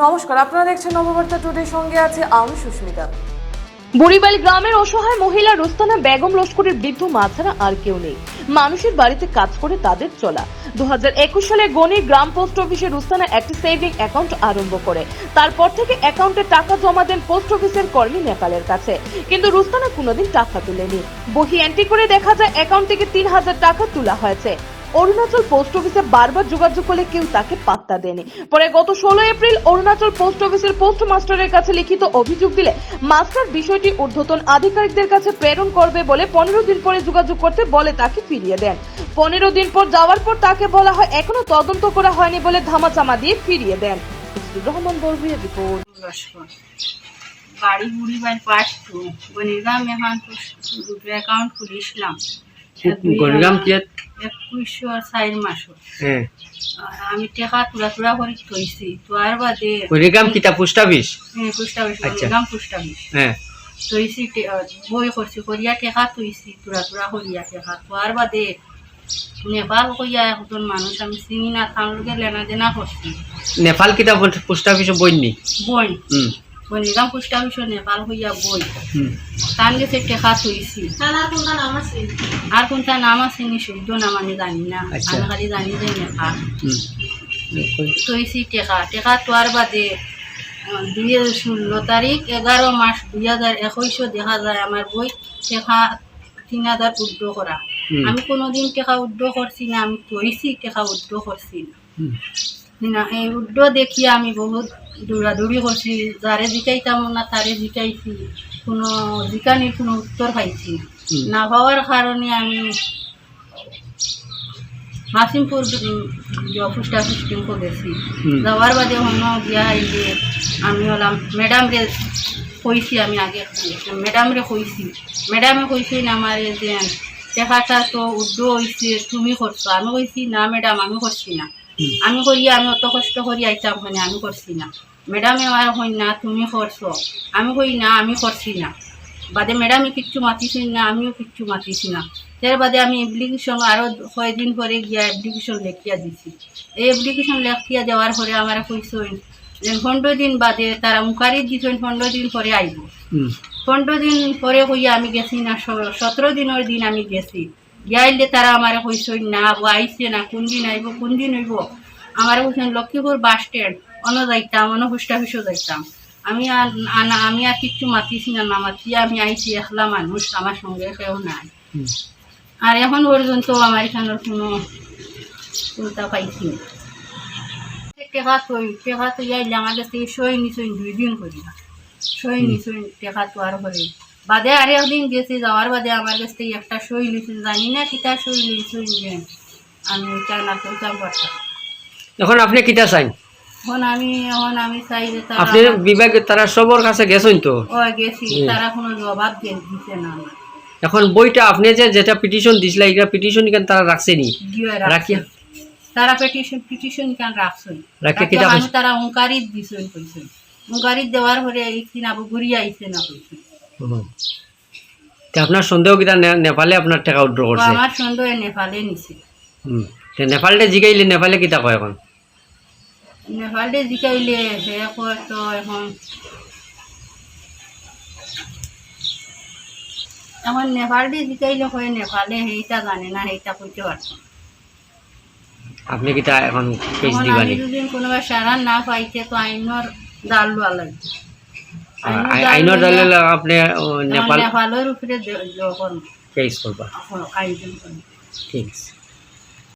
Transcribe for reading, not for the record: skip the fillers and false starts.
নমস্কার, আপনারা দেখছেন নববার্তা টুডে, সঙ্গে আছে আমি সুস্মিতা। বুড়িবাড়ি গ্রামের অসহায় মহিলা রুস্তানা বেগম লস্করের বৃদ্ধ মা ছাড়া আর কেউ নেই। মানুষের বাড়িতে কাজ করে তাদের চলা। 2021 সালে গণি গ্রাম পোস্ট অফিসে রুস্তানা একটি সেভিং অ্যাকাউন্ট আরম্ভ করে। তারপর থেকে অ্যাকাউন্টে টাকা জমা দেন পোস্ট অফিসের কর্মী নেপালের কাছে, কিন্তু রুস্তানা কোনোদিন টাকা তুলেনি। বহি এন্ট্রি করে দেখা যায় অ্যাকাউন্ট থেকে 3000 টাকা তোলা হয়েছে। অরুণাচল পোস্ট অফিসে বারবার যোগাযোগ করলে কেউ তাকে পাত্তা দেয়নি। পরে গত 16 এপ্রিল অরুণাচল পোস্ট অফিসের পোস্ট মাস্টারের কাছে লিখিত অভিযোগ দিলে মাস্টার বিষয়টি ঊর্ধ্বতন আধিকারিকদের কাছে প্রেরণ করবে বলে 15 দিন পরে যোগাযোগ করতে বলে তাকে ফিরিয়ে দেন। 15 দিন পর যাওয়ার পর তাকে বলা হয় এখনো তদন্ত করা হয়নি বলে ধামাচামা দিয়ে ফিরিয়ে দেন। রহমান বলবির রিপোর্ট। বাড়ি বুড়ি বাড়ি পাস টু বনিরাম এখন দুটো অ্যাকাউন্ট খুলিছিলাম। গণিরাম কি 21 মাস আমি টেকা তুলা করে থইছি। তো আর বাদে গণিরাম কিতা পোস্ট অফিস বনিরাম পোস্ট অফিস থইছি, বই করছি করিয়া টেকা থইছি তুলা করিয়া টেকা। তো আর বাদে নেপাল কইয়া একজন মানুষ আমি চিনি না, তার লোকে লেনা দেনা করছি। নেপাল কিতা পোস্ট অফিস বইনি বই বনিরাম পোস্ট অফিস নেপাল হইয়া বই তান গেছে টেকা থইছি। আর কোনটা নাম আছে নি শুদ্ধ নাম আমি জানি না, আমি খালি জানি যে নেপাল থইছি টেকা তোয়ার বাদে 16 তারিখ 11 মাস 2021 দেখা যায় আমার বই টেকা 3000 উড্ডো করা। আমি কোনোদিন টেকা উড্ডো করছি না, আমি থইছি টেকা উড্ডো করছি না। এই উড্ডো দেখিয়ে আমি বহুত দৌড়াদৌড়ি করছি, যারে জিকাইতাম না তারে জিকাইছি, কোনো জিকানির কোনো উত্তর পাইছি না পাওয়ার কারণে আমি মাসিমপুর পোস্ট অফিস ব্যাংকও গেছি। যাওয়ার বাদে অন্য গিয়া যে আমি হলাম ম্যাডামরে কইছি, আমি আগে ম্যাডামরে কইছি, ম্যাডামে কইছি না আমার যে টেকাটা তো উড্ডো হয়েছে তুমি করছো। আমি কইছি না ম্যাডাম আমি করছি না, আমি করি আমি অত কষ্ট করি আইতাম মানে আমি করছি না। ম্যাডামে আমার কই না তুমি করছো, আমি কই না আমি করছি না। বাদে ম্যাডামে কিচ্ছু মাতিছি না, আমিও কিচ্ছু মাতিছি না। তার বাদে আমি অ্যাপ্লিকেশন আরও কয়েকদিন পরে গিয়া অ্যাপ্লিকেশন লেখিয়া দিছি। এই অ্যাপ্লিকেশন লেখিয়া দেওয়ার পরে আমার কইসই 15 দিন বাদে তারা মুখারি দিছেন 15 দিন পরে আইব। 15 দিন পরে কইয়া আমি গেছি না, 17 দিনের দিন আমি গেছি। গিয়াইলে তারা আমার কইসই না আইসে না, কোন দিন আইব কোন দিন হইব। আমার কইছেন লক্ষ্মীপুর বাস স্ট্যান্ড অন্য যাইতাম, অন্য পোস্ট অফিসও যাইতাম। আমি আর কিচ্ছু মাতিছি না, না মাতিয়া আমি আইছি, একলা মানুষ, আমার সঙ্গে কেউ নাই। আর এখন পর্যন্ত আমার এখানের কোনো চিন্তা পাইছি না। টেকা তো আইলে আমার কাছ থেকে সই নিছই 2 দিন করি না, সই নিছই টেকা তো আর করে বাদে আর একদিন গেছি। যাওয়ার বাদে আমার কাছ থেকে একটা সই নিছি, জানি না কিতা সই নিছই যে আমি ওইটা না করতাম পারতাম। এখন আপনি কিতা চাই? এখন আমি চাই যে আপনি বিভাগ তারা সবার কাছে গেছেন তো? গেছি, তারা কোনো জবাব দিছে না আমার। এখন বইটা আপনি যেটা পিটিশন দিছিলা এটা পিটিশন কেন তারা রাখছেনি? রাখিয়া তারা পিটিশন কেন রাখছেন আমি তারা অঙ্কারিত দিছেন কইছেন। অঙ্কারিত দেওয়ার পরে একদিন আবু ঘুরিয়ে আইছে না কইছেন। আপনার সন্দেহ কিটা নেপালে আপনার টাকা উইথড্র করছে? আমার সন্দেহ নেপালে নিছে। নেপালে জিগাইলে নেপালে কিটা কয়? এখন নেপালে জিকাইলে সে কয় তো এখন নেপালে জিকাইলে কয় নেপালে সেইটা জানে না, সেইটা কইতে পারত। আপনি কিটা এখন কেস দিবানি? যদি কোনোবা সারান না পাইতে তো আইনের জাল লওয়া লাগবে। আইনের জালে আপনি নেপালের উপরে কেস করবা? আয়োজন করবে। ঠিক আছে।